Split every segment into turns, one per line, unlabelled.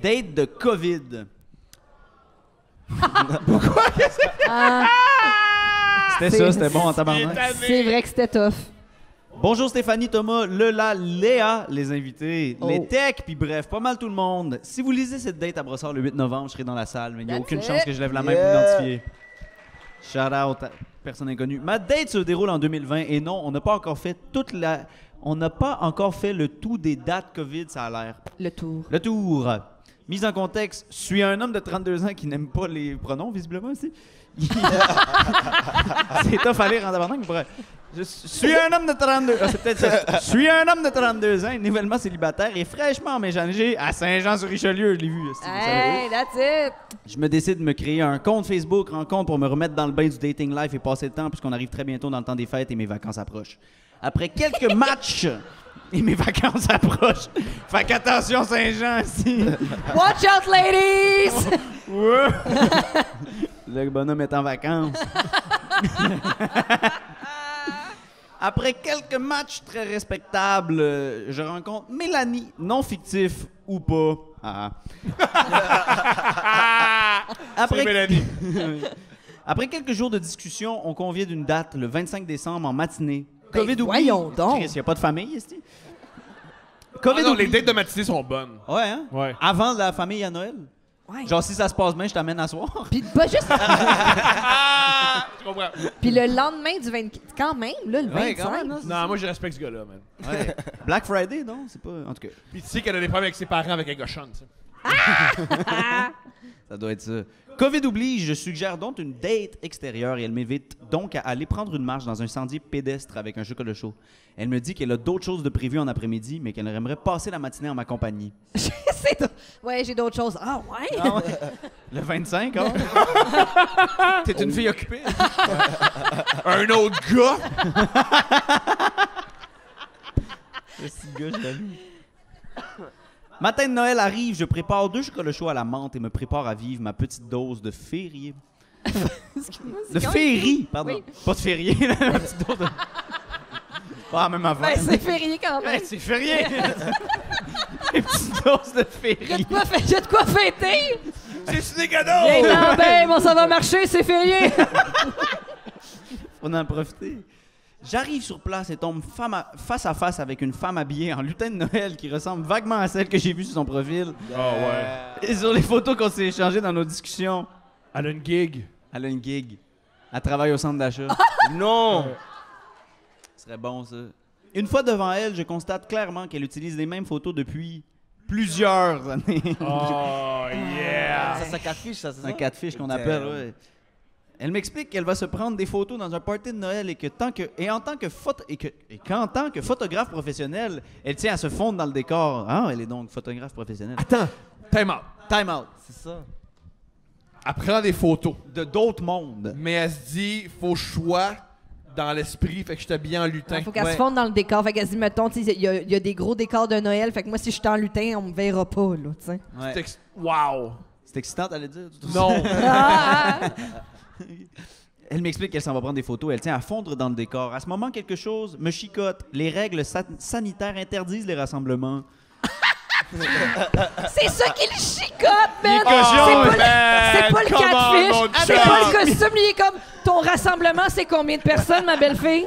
date de COVID. C'était ça, c'était bon en tabarnak.
C'est vrai que c'était tough.
Bonjour Stéphanie, Thomas, Lola, Léa, les invités, les techs, puis bref, pas mal tout le monde. Si vous lisez cette date à Brossard le 8 novembre, je serai dans la salle, mais il n'y a aucune chance que je lève la main pour l'identifier. Shout out à personne inconnue. Ma date se déroule en 2020 et non, on n'a pas encore fait le tout des dates COVID, ça a l'air.
Le tour.
Le tour. Mise en contexte, je suis un homme de 32 ans qui n'aime pas les pronoms, visiblement aussi. C'est tough à lire en tabarnak, mais bref. Je suis un homme de 32 c'est peut-être ça. Je suis un homme de 32 ans, nouvellement célibataire et fraîchement emménagé à Saint-Jean-sur-Richelieu, je l'ai vu.
Hey, that's it!
Je me décide de me créer un compte Facebook rencontre pour me remettre dans le bain du dating life et passer le temps puisqu'on arrive très bientôt dans le temps des fêtes et mes vacances approchent. Après quelques matchs et mes vacances approchent. Fait qu'attention Saint-Jean ici.
Watch out, ladies!
Ouais. Le bonhomme est en vacances. Après quelques matchs très respectables, je rencontre Mélanie, non fictif ou pas.
C'est Mélanie.
Après quelques jours de discussion, on convient d'une date le 25 décembre en matinée.
Ben,
COVID oublie.
voyons donc.
Chris, il n'y a pas de famille, ici.
Ah non, les dates de matinée sont bonnes.
Ouais, hein?
Ouais.
Avant la famille à Noël.
Ouais.
Genre, si ça se passe bien, je t'amène à soir.
Puis pas juste...
Je comprends.
Puis le lendemain du 24... Quand même, là, le 25.
Ouais, quand même,
Non, moi, je respecte ce gars-là, man.
Ouais. Black Friday, non? C'est pas... En tout cas,
Puis tu sais qu'elle a des problèmes avec ses parents avec un cochon, ça.
ça doit être ça. COVID oblige, je suggère donc une date extérieure et elle m'invite donc à aller prendre une marche dans un sentier pédestre avec un chocolat chaud. Elle me dit qu'elle a d'autres choses de prévues en après-midi, mais qu'elle aimerait passer la matinée en ma compagnie.
Ouais, j'ai d'autres choses. Ah, ouais?
Ah ouais? Le 25, hein? T'es une fille occupée?
Un autre gars?
Le petit gars, je l'avoue. Matin de Noël arrive, je prépare 2 chocolats chauds à la menthe et me prépare à vivre ma petite dose de février. De féerie, pardon.
Oui.
Pas de férié, là, ma petite dose de... Pas la même affaire.
Ben, c'est férié quand même.
Ouais, c'est férié. Une petite dose de féerie.
J'ai de quoi fêter!
C'est des cadeaux!
Viens ben, bon, ça va marcher, c'est férié!
Faut en profiter. J'arrive sur place et tombe face à face avec une femme habillée en lutin de Noël qui ressemble vaguement à celle que j'ai vue sur son profil.
Ah ouais.
Et sur les photos qu'on s'est échangées dans nos discussions,
Elle a une gig.
elle a une gig. Elle travaille au centre d'achat.
Non!
Ce serait bon, ça. Une fois devant elle, je constate clairement qu'elle utilise les mêmes photos depuis plusieurs années.
Oh, yeah!
Ça, c'est un catfish, ça, c'est ça?
C'est un catfish qu'on appelle, ouais. Elle m'explique qu'elle va se prendre des photos dans un party de Noël et qu'en tant que photographe professionnel, elle tient à se fondre dans le décor. Ah, elle est donc photographe professionnelle.
Attends, time out.
Time out.
C'est ça.
Elle prend des photos,
De d'autres mondes.
mais elle se dit, faut choix dans l'esprit, fait que je t'habille en lutin.
Il faut qu'elle se fonde dans le décor. Fait qu'elle se dit, mettons, il y a des gros décors de Noël. Fait que moi, si je suis en lutin, on me verra pas, là, tu sais.
Ouais.
Wow!
C'est excitant, t'allais dire?
Non!
Elle m'explique qu'elle s'en va prendre des photos. Elle tient à fondre dans le décor. À ce moment, quelque chose me chicote. Les règles sanitaires interdisent les rassemblements.
C'est ça qui le chicote, man!
Oh,
C'est pas le catfish!
mon
C'est pas
chum.
le costume, il est comme, ton rassemblement, c'est combien de personnes, ma belle-fille?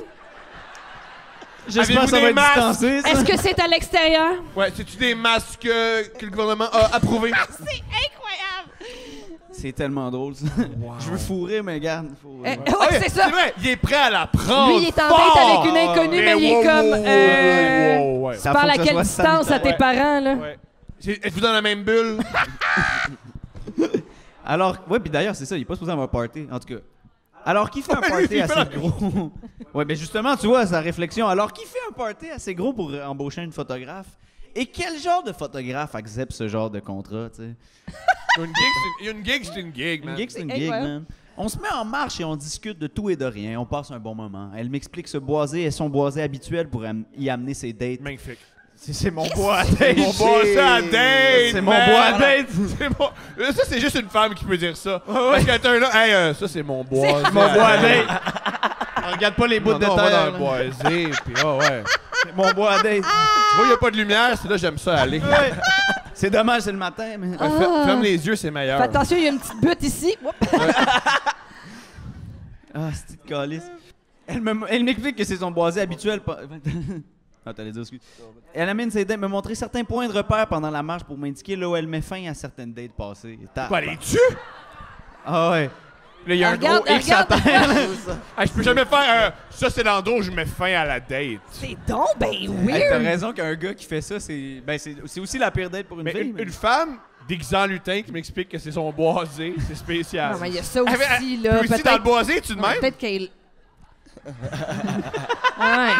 J'espère que ça
des
va être
masques?
distancé, ça.
Est-ce que c'est à l'extérieur?
Ouais, c'est-tu des masques que le gouvernement a approuvés?
C'est incroyable!
C'est tellement drôle, ça. Je veux fourrer, mais regarde.
Ouais,
Ouais,
c'est ça!
C'est vrai, il est prêt à la prendre.
Lui, il est en
fort.
date avec une inconnue, mais il est comme,
ouais.
tu parles à quelle distance à tes parents, là?
Ouais. Êtes-vous dans la même bulle?
Alors, ouais, puis d'ailleurs, c'est ça, il est pas supposé avoir un party, en tout cas. Alors, qui fait un party
il fait
assez gros? Ouais, mais justement, tu vois, sa réflexion. Alors, qui fait un party assez gros pour embaucher une photographe? Et quel genre de photographe accepte ce genre de contrat, tu sais?
Une gig, c'est une gig,
Une
man.
gig, c'est une
C'est
gig,
incroyable.
man. On se met en marche et on discute de tout et de rien. On passe un bon moment. Elle m'explique ce boisé est son boisé habituel pour y amener ses dates.
Magnifique.
C'est mon bois à date.
Mon boss à date!
C'est mon
man.
bois à date.
C'est mon... Ça, c'est juste une femme qui peut dire ça. Parce que t'as un là, hey, ça, c'est mon bois.
Mon bois à date. On regarde pas les bouts de
on va
terre.
dans le boisé, puis ouais.
C'est mon bois à date.
Tu vois, il n'y a pas de lumière, c'est là j'aime ça aller.
Ouais. C'est dommage, c'est le matin, mais...
Ferme les yeux, c'est meilleur.
Fais attention, il y a une petite butte ici. Oups.
Ah, c'est une calice. Elle m'explique que c'est son boisé habituel. Ah, t'allais dire, excuse. Elle amène ses dates, me montrer certains points de repère pendant la marche pour m'indiquer là où elle met fin à certaines dates passées.
Quoi, les tue?
Ah ouais. Là, il y a un gros X à
regarde.
terre.
Je peux jamais faire ça, c'est l'endroit où je mets fin à la date.
C'est donc ben
Hey,
weird.
t'as raison qu'un gars qui fait ça, c'est aussi la pire date pour une
Mais
fille.
une femme déguisée en lutin qui m'explique que c'est son boisé, c'est spécial.
Non, mais il y a ça aussi, là.
Puis aussi, dans le boisé, tu de même?
Peut-être qu'elle... Ouais.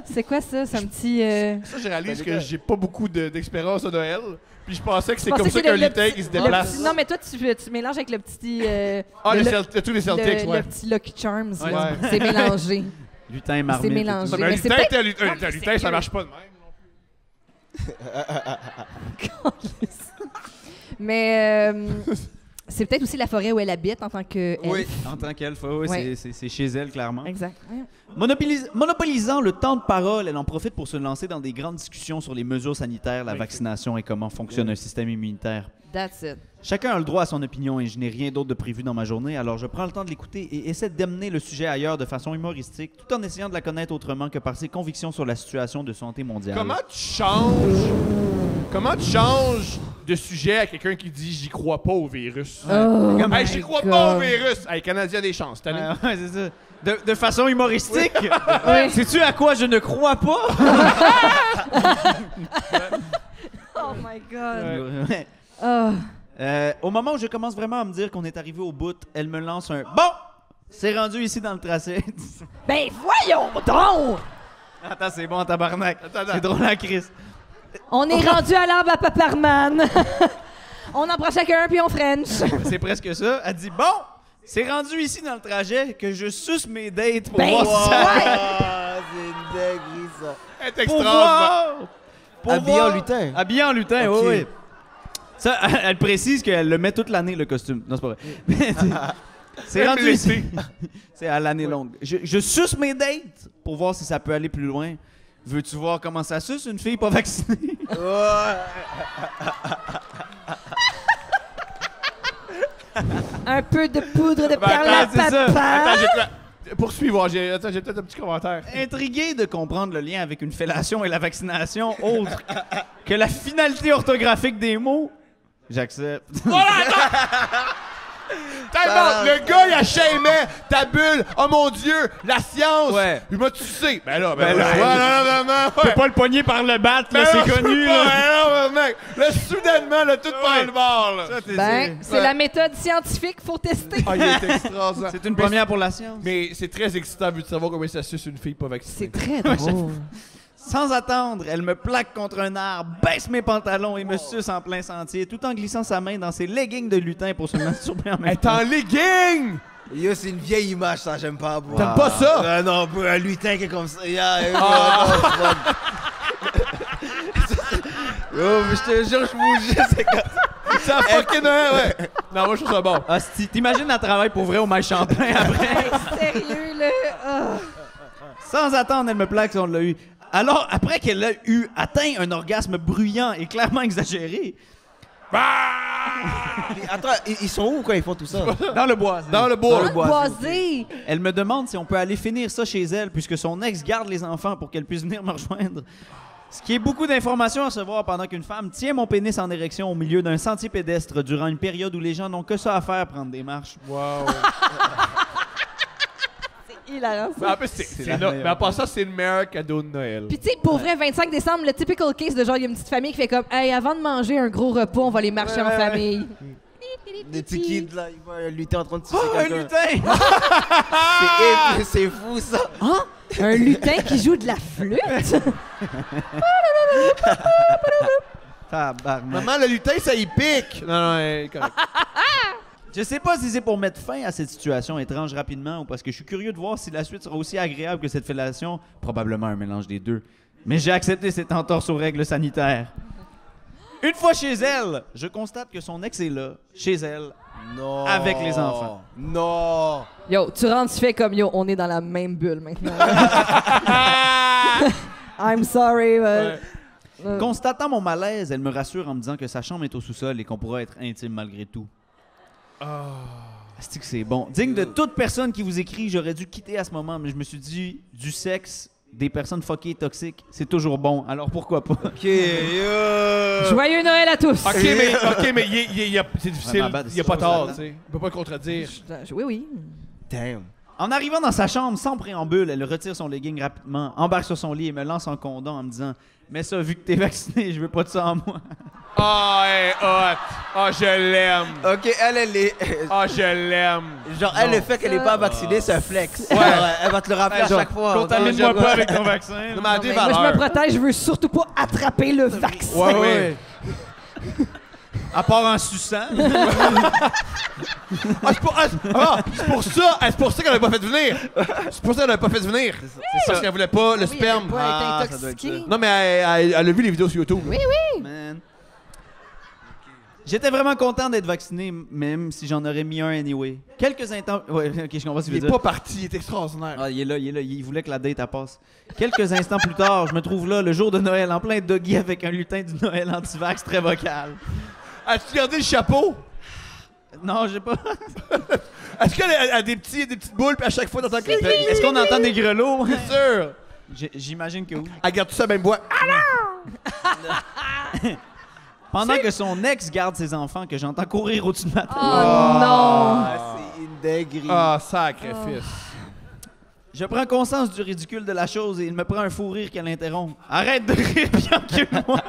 C'est quoi ça? C'est un petit...
Ça, je réalise que j'ai pas beaucoup d'expérience à Noël. Puis je pensais que c'est
Je pensais
comme ça
que
qu'un
le
lutin
petit-
qui se
le
déplace.
petit- Non, mais toi, tu mélanges avec le petit...
Ah,
le
tous les Celtics, ouais.
le petit Lucky Charms,
Ouais.
là. C'est mélangé.
Lutin et marmite.
C'est mélangé.
Non, mais un
Mais c'est
lutin,
peut-être-
un
Non, mais
lutin, ça
sérieux.
marche pas de même.
Mais c'est peut-être aussi la forêt où elle habite en tant que
Oui,
elfe.
en tant qu'elfe, oui,
Ouais.
c'est chez elle, clairement.
Exact. Ouais.
Monopolisant le temps de parole, elle en profite pour se lancer dans des grandes discussions sur les mesures sanitaires, la vaccination et comment fonctionne un système immunitaire.
That's it.
Chacun a le droit à son opinion et je n'ai rien d'autre de prévu dans ma journée, alors je prends le temps de l'écouter et essaie d'amener le sujet ailleurs de façon humoristique, tout en essayant de la connaître autrement que par ses convictions sur la situation de santé mondiale.
Comment tu changes de sujet à quelqu'un qui dit j'y crois pas au virus?
Oh
Hey,
my
j'y crois
God.
pas au virus! Hey, Canadien des chances, t'as
Ouais, c'est ça. De façon humoristique.
Oui.
Sais-tu à quoi je ne crois pas?
Oh my God.
Ouais.
Oh.
Au moment où je commence vraiment à me dire qu'on est arrivé au bout, elle me lance un « Bon! C'est rendu ici dans le tracé. »
Ben voyons donc!
Attends, c'est bon, tabarnak.
Attends.
C'est drôle, hein, Chris.
On est rendu à l'arbre à Paparman. On en prend chacun puis on French.
C'est presque ça. Elle dit « Bon! C'est rendu ici dans le trajet que je suce mes dates pour
Ben
voir si ça...
ouais!
Ah, c'est une dinguerie, ça.
Elle est
Pour
extraordinaire.
voir! Pour
Habillé
voir-
en lutin.
Habillé en lutin,
Ok.
oui, oui. Ça, elle précise qu'elle le met toute l'année, le costume. Non, c'est pas vrai. Mais, c'est
Même
rendu
l'été.
ici. C'est à l'année longue. Je suce mes dates pour voir si ça peut aller plus loin. Veux-tu voir comment ça suce une fille pas vaccinée?
Un peu de poudre de
Ben,
perle à
attends, c'est ça.
papa.
Attends, poursuivre. J'ai peut-être un petit commentaire.
Intrigué de comprendre le lien avec une fellation et la vaccination autre que la finalité orthographique des mots, j'accepte.
Le gars, il a shamé ta bulle. Oh mon Dieu, la science.
Ouais.
Il m'a tué. Ben là,
Ben là,
ouais, non, ouais.
pas le pogner par le bat,
Ben là, je peux pas, ben non, mec. Là, soudainement, là, tout part le bord, là.
Ben, c'est la méthode scientifique, faut tester.
Ah, il est extraordinaire.
C'est une première pour la science.
Mais c'est très excitant vu de savoir comment ça suce une fille pas vaccinée.
C'est très drôle.
Sans attendre, elle me plaque contre un arbre, baisse mes pantalons et me suce en plein sentier, tout en glissant sa main dans ses leggings de lutin pour se masturber en
Elle
même
est en
temps.
legging!
Yo, c'est une vieille image, ça, j'aime pas. Bro.
T'aimes pas ça?
Non, bro, un lutin qui est comme ça. Yeah, yo, mais je te jure, je vous jure, c'est comme ça.
Ça a fucking ouais. Non, moi, je trouve ça bon.
Hostie, t'imagines elle travaille pour vrai au Maïs Champlain après?
Hey, sérieux, là? Oh.
Sans attendre, elle me plaque si on l'a eu. Alors, après qu'elle a eu atteint un orgasme bruyant et clairement exagéré,
Mais attends, ils sont où quand ils font tout ça?
dans le bois,
Dans le bois.
le bois.
Boisé.
elle me demande si on peut aller finir ça chez elle puisque son ex garde les enfants pour qu'elle puisse venir me rejoindre. Ce qui est beaucoup d'informations à recevoir pendant qu'une femme tient mon pénis en érection au milieu d'un sentier pédestre durant une période où les gens n'ont que ça à faire, prendre des marches.
Wow.
Hilarant, ça.
Mais en plus,
la meilleure.
mais en passant, c'est le meilleur cadeau de Noël.
Puis tu sais, pour vrai, 25 décembre, le typical case de genre, il y a une petite famille qui fait comme « Hey, avant de manger un gros repas, on va aller marcher en famille. »
Des petits kids, là, ils voient un lutin en train de sucer
Oh, un
quelqu'un.
lutin!
C'est fou, ça.
Hein? Un lutin qui joue de la flûte?
Tabarnak.
Maman, le lutin, ça y pique! Non, non, correct.
Je sais pas si c'est pour mettre fin à cette situation étrange rapidement ou parce que je suis curieux de voir si la suite sera aussi agréable que cette fellation. Probablement un mélange des deux. Mais j'ai accepté cette entorse aux règles sanitaires. Une fois chez elle, je constate que son ex est là, chez elle.
Non.
Avec les enfants.
Non.
Yo, tu rentres, tu fais comme yo, on est dans la même bulle maintenant. I'm sorry.
Ouais.
Constatant mon malaise, elle me rassure en me disant que sa chambre est au sous-sol et qu'on pourra être intime malgré tout. C'est que c'est bon. Digne de toute personne qui vous écrit, j'aurais dû quitter à ce moment, mais je me suis dit, du sexe, des personnes fuckées toxiques, c'est toujours bon. Alors pourquoi pas?
OK,
Joyeux Noël à tous.
OK, mais c'est difficile.
Ouais, ma bad,
Il n'y a pas
c'est
tort,
ça.
tu sais. Il peut pas le contredire.
Oui.
Damn.
En arrivant dans sa chambre, sans préambule, elle retire son legging rapidement, embarque sur son lit et me lance un condom en me disant « Mais ça, vu que t'es vacciné, je veux pas de ça en moi. »
Ah, hey, hot. Ah, je l'aime.
OK, elle est...
Ah, je l'aime.
Genre, elle, le fait qu'elle est pas vaccinée, c'est un flex.
Ouais.
Elle va te le rappeler à chaque fois.
Contamine-moi pas avec ton vaccin.
Non, mais à des
Moi, je me
valeurs.
protège, je veux surtout pas attraper le vaccin.
Ouais.
À part en suçant.
C'est pour ça qu'elle n'a pas fait venir. C'est pour ça qu'elle n'a pas fait venir. C'est parce qu'elle voulait pas le
Oui,
sperme.
elle
Ah,
a été
ça doit être
intoxiquée.
Non, mais elle a vu les vidéos sur YouTube.
Oui.
Man. J'étais vraiment content d'être vacciné, même si j'en aurais mis un anyway. Quelques instants... Ouais, ok, je comprends ce que tu
Il
veux
est
dire.
pas parti, il est extraordinaire.
Ah, il est là. Il voulait que la date elle passe. Quelques instants plus tard, je me trouve là, le jour de Noël, en plein doggy avec un lutin du Noël anti-vax très vocal.
As-tu gardé le chapeau?
Non, j'ai pas...
Est-ce qu'elle a des petites boules, puis à chaque fois dans ta clip?
Est-ce qu'on entend des grelots?
Bien sûr.
J'imagine que oui.
Elle garde tout ça à même bois.
Pendant que son ex garde ses enfants, que j'entends courir au-dessus de ma tête.
Oh non.
C'est une dinguerie.
Ah, sacrifice.
Je prends conscience du ridicule de la chose et il me prend un fou rire qu'elle interrompt. Arrête de rire, puis encule-moi.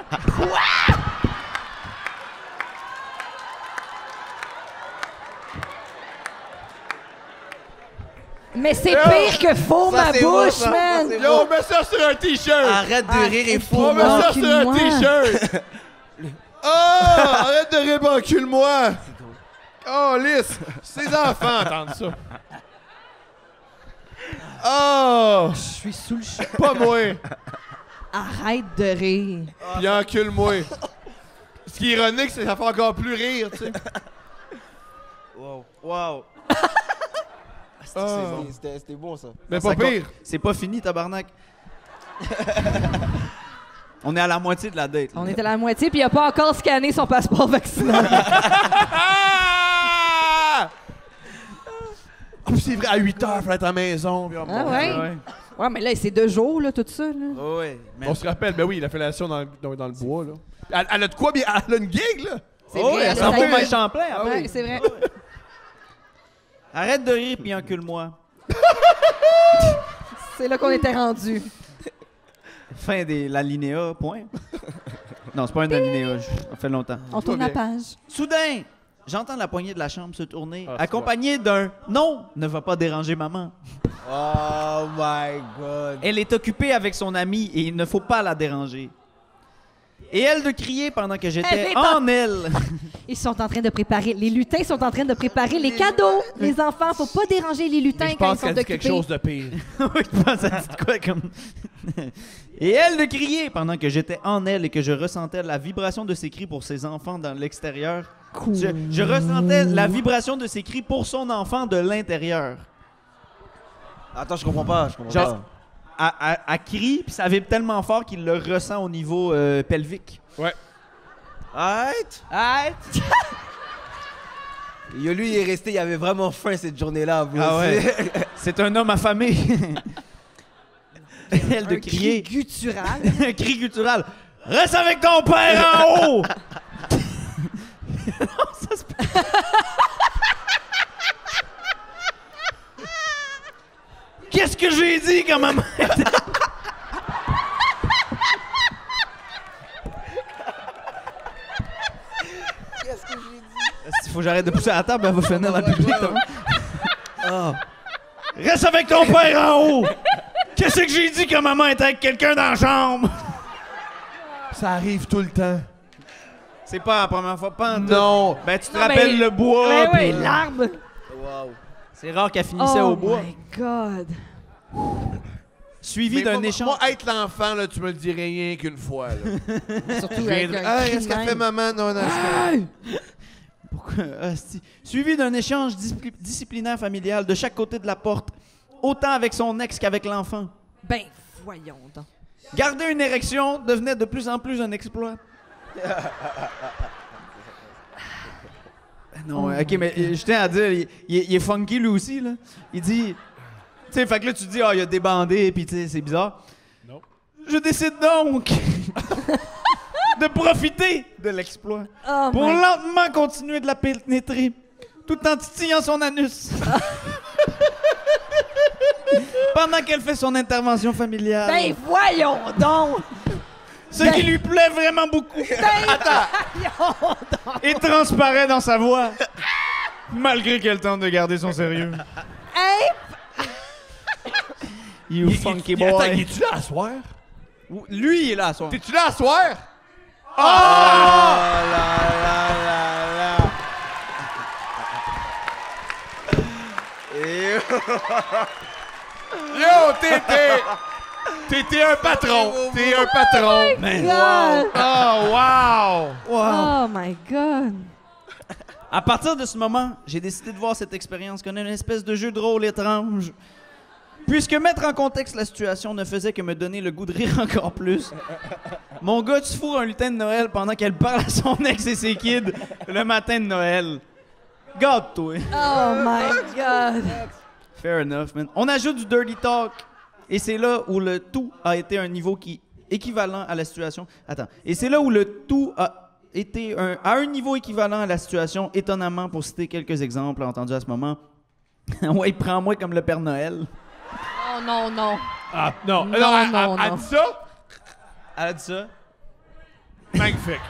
Mais c'est pire que faux
Ça,
ma
c'est bon,
bouche,
ça.
man.
C'est
Yo, mets ça sur un t-shirt.
Arrête de rire et fou.
On met ça sur un
Encule-moi.
t-shirt. Ah, arrête de rire, encule-moi. Oh, lisse. Ses enfants entendent ça. Oh,
Je suis sous le choc.
pas moi.
Arrête de rire.
Puis encule-moi. Ce qui est ironique, c'est que ça fait encore plus rire, tu sais.
Wow.
Ah.
C'était bon, ça.
Mais
Ça
pas pire.
C'est pas fini, tabarnak. On est à la moitié de la date.
On était à la moitié, puis il a pas encore scanné son passeport vaccinal.
Ah! Oh, puis c'est vrai, à 8 heures, il fallait être à la maison. Puis
Ah ouais? Ouais, mais là, c'est 2 jours, là, tout ça. Là.
Ouais.
On se rappelle, ben oui, la fellation dans le bois, là. Elle a de quoi? Bien, elle a une gig, là?
C'est
Oh,
vrai,
elle
ça
s'en
y
fout,
est.
Mike Champlain. ah
Ouais,
oui.
c'est vrai.
Arrête de rire, puis encule-moi.
C'est là qu'on était rendu.
Fin de l'alinéa, point. Non, c'est pas un alinéa, ça fait longtemps.
On tourne
bien.
la page.
Soudain, j'entends la poignée de la chambre se tourner,
Ah, c'est
accompagnée d'un « Non, ne va pas déranger maman.
Oh my God.
Elle est occupée avec son ami et il ne faut pas la déranger. » Et elle de crier pendant que
Elle
j'étais
est
en elle.
Ils sont en train de préparer. Les lutins sont en train de préparer les cadeaux. Les enfants, faut pas déranger les lutins
Mais je
quand ils
pense
sont
qu'elle dit
occupés.
quelque chose de pire.
Oui, je pense à dit de quoi comme... Et elle de crier pendant que j'étais en elle et que je ressentais la vibration de ses cris pour ses enfants dans l'extérieur.
Cool.
Je ressentais la vibration de ses cris pour son enfant de l'intérieur.
Attends, je comprends pas.
Genre, elle crie, puis ça vibre tellement fort qu'il le ressent au niveau pelvique.
Ouais.
Arrête.
Arrête!
Yo, lui, il est resté, il avait vraiment faim cette journée-là. Bro.
Ah ouais. C'est un homme affamé. Elle de
Un
crier.
cri guttural.
Un cri guttural. Reste avec ton père en haut! Non, ça se peut. Qu'est-ce que j'ai dit quand maman était...
Qu'est-ce que j'ai dit?
Il faut que j'arrête de pousser à la table, elle va finir la public. Reste avec ton père en haut! Qu'est-ce que j'ai dit quand maman était avec quelqu'un dans la chambre?
Ça arrive tout le temps.
C'est pas la première fois, pas en tout.
Non.
Ben, tu te
Non,
rappelles
mais-
le bois.
Ben oui,
puis-
l'arbre.
Wow.
C'est rare qu'elle finissait
Oh
au bois.
my God.
Suivi
Mais
d'un
moi,
échange.
moi, être l'enfant, là, tu me le dis rien qu'une fois, là.
Surtout avec un
Hey,
cri
est-ce
de
qu'elle
même.
fait maman? Non, non,
Pourquoi? Hostie. Suivi d'un échange disciplinaire familial de chaque côté de la porte, autant avec son ex qu'avec l'enfant.
Ben, voyons donc.
Garder une érection devenait de plus en plus un exploit. Non, ok, mais je tiens à dire, il est funky lui aussi, là. Il dit... Tu sais, fait que là, tu te dis, il a débandé, puis tu sais, c'est bizarre.
Non.
Je décide donc de profiter de l'exploit
Oh
pour
my-
lentement continuer de la pénétrer, tout en titillant son anus. Pendant qu'elle fait son intervention familiale.
Ben voyons donc!
Ce qui lui plaît vraiment beaucoup. Et transparaît dans sa voix. Malgré qu'elle tente de garder son sérieux.
Hey!
You funky
Attends,
boy.
es-tu là à soir?
Lui, il est là à soir.
T'es-tu là à soir? Yo, t'es un patron. T'es un patron.
Man.
God!
Oh, wow.
Oh my God!
À partir de ce moment, j'ai décidé de voir cette expérience comme une espèce de jeu de rôle étrange. Puisque mettre en contexte la situation ne faisait que me donner le goût de rire encore plus. Mon gars, tu fourres un lutin de Noël pendant qu'elle parle à son ex et ses kids le matin de Noël. Garde-toi.
Oh my God!
Fair enough, man. On ajoute du dirty talk. Et c'est là où le tout a été un niveau qui équivalent à la situation. Attends. Et c'est là où le tout a été à un niveau équivalent à la situation, étonnamment, pour citer quelques exemples entendus à ce moment. Ouais, prends-moi comme le Père Noël.
Oh non, non.
Ah, non.
Non,
Elle
non.
dit ça?
Elle a dit ça.
Magnifique.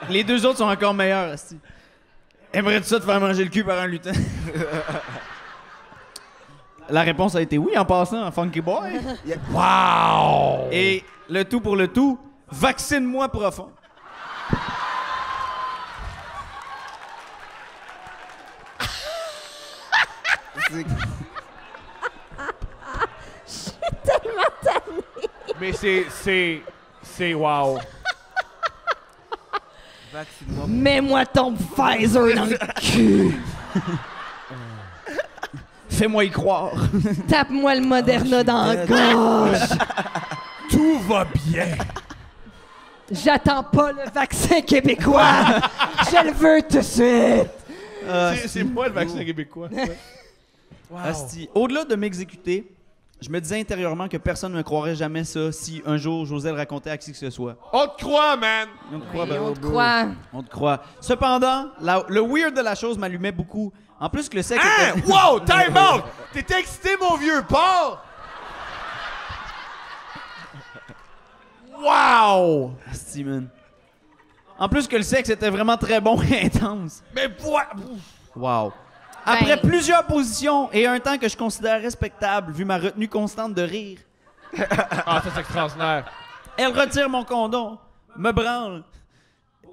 Les deux autres sont encore meilleurs, asti. Aimerais-tu ça te faire manger le cul par un lutin? La réponse a été oui en passant, Funky Boy.
Wow!
Et le tout pour le tout, vaccine-moi profond.
Mais c'est wow.
Mets-moi ton Pfizer dans le cul!
Fais-moi y croire.
Tape-moi le Moderna dans la gorge!
Tout va bien.
J'attends pas le vaccin québécois! Je le veux tout de suite!
C'est moi le vaccin québécois.
Asti. Au-delà de m'exécuter, je me disais intérieurement que personne ne me croirait jamais ça si un jour j'osais le raconter à qui que ce soit.
On te croit, man.
On te croit,
Oui,
ben,
on te croit.
On te croit. Cependant, le weird de la chose m'allumait beaucoup. En plus que le sexe
Hein?
était...
Wow! Time out! T'es excité, mon vieux porc? Wow!
Asti, man. En plus que le sexe était vraiment très bon et intense.
Mais
Wow. Après
Ben-
plusieurs positions et un temps que je considère respectable vu ma retenue constante de rire,
Ah, ça c'est extraordinaire.
elle retire mon condom, me branle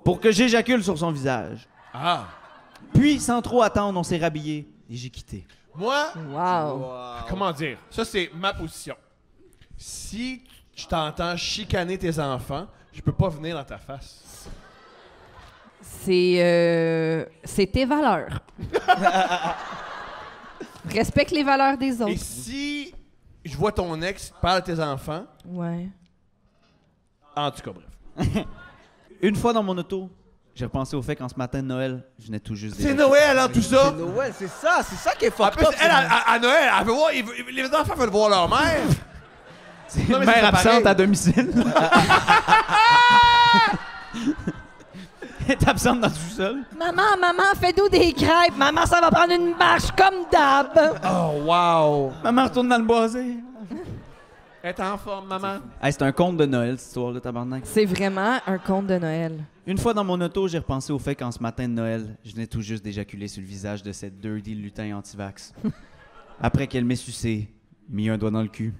pour que j'éjacule sur son visage.
Ah.
Puis, sans trop attendre, on s'est rhabillé et j'ai quitté.
Moi,
Wow!
comment dire? Ça, c'est ma position. Si je t'entends chicaner tes enfants, je peux pas venir dans ta face.
C'est tes valeurs. Respecte les valeurs des
Et
autres.
si je vois ton ex parler à tes enfants,
Ouais.
en tout cas, bref.
Une fois dans mon auto, j'ai repensé au fait qu'en ce matin de Noël, je venais tout juste
C'est
d'éjacule.
Noël, hein, tout ça?
Noël, c'est ça qui est
En
fucked
plus,
up.
elle, à Noël, elle veut voir, les enfants veulent voir leur mère.
C'est
Non,
une
mais
mère
c'est
absente
pareil.
à domicile. Elle est absente dans le sous-sol.
Maman, fais-nous des crêpes. Maman, ça va prendre une marche comme d'hab.
Oh, wow.
Maman retourne dans le boisé.
Elle est en forme, maman.
Hey, c'est un conte de Noël, cette histoire-là, tabarnak.
C'est vraiment un conte de Noël.
Une fois dans mon auto, j'ai repensé au fait qu'en ce matin de Noël, je venais tout juste d'éjaculer sur le visage de cette dirty lutin anti-vax. Après qu'elle m'ait sucé, mis un doigt dans le cul,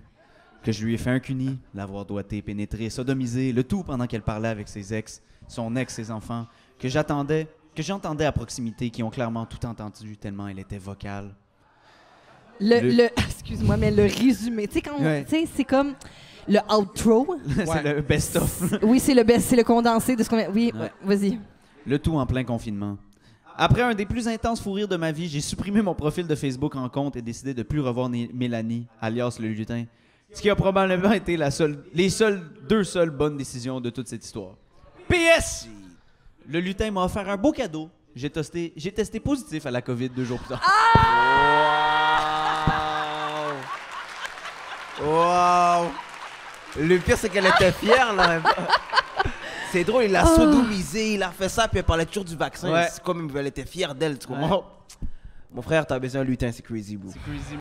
que je lui ai fait un cuni, l'avoir doigté, pénétré, sodomisé, le tout pendant qu'elle parlait avec ses ex, son ex, ses enfants, que j'entendais à proximité, qui ont clairement tout entendu tellement elle était vocale.
Excuse-moi, mais le résumé. Tu sais, quand
Ouais.
tu sais, c'est comme le outro.
C'est le best-of.
Oui, c'est le best, c'est le condensé de ce qu'on a. Oui,
Ouais.
vas-y.
Le tout en plein confinement. Après un des plus intenses fous rires de ma vie, j'ai supprimé mon profil de Facebook en compte et décidé de plus revoir Mélanie, alias le lutin, Ce qui a probablement été les deux seules bonnes décisions de toute cette histoire. PS! Le lutin m'a offert un beau cadeau. J'ai testé positif à la COVID 2 jours plus tard.
Wow! Le pire, c'est qu'elle était fière, là. C'est drôle, il l'a sodomisé, il a fait ça, puis elle parlait toujours du vaccin.
Ouais.
C'est comme elle était fière d'elle, tu comprends? Mon frère, t'as besoin d'un lutin, c'est crazy, bro.
C'est crazy.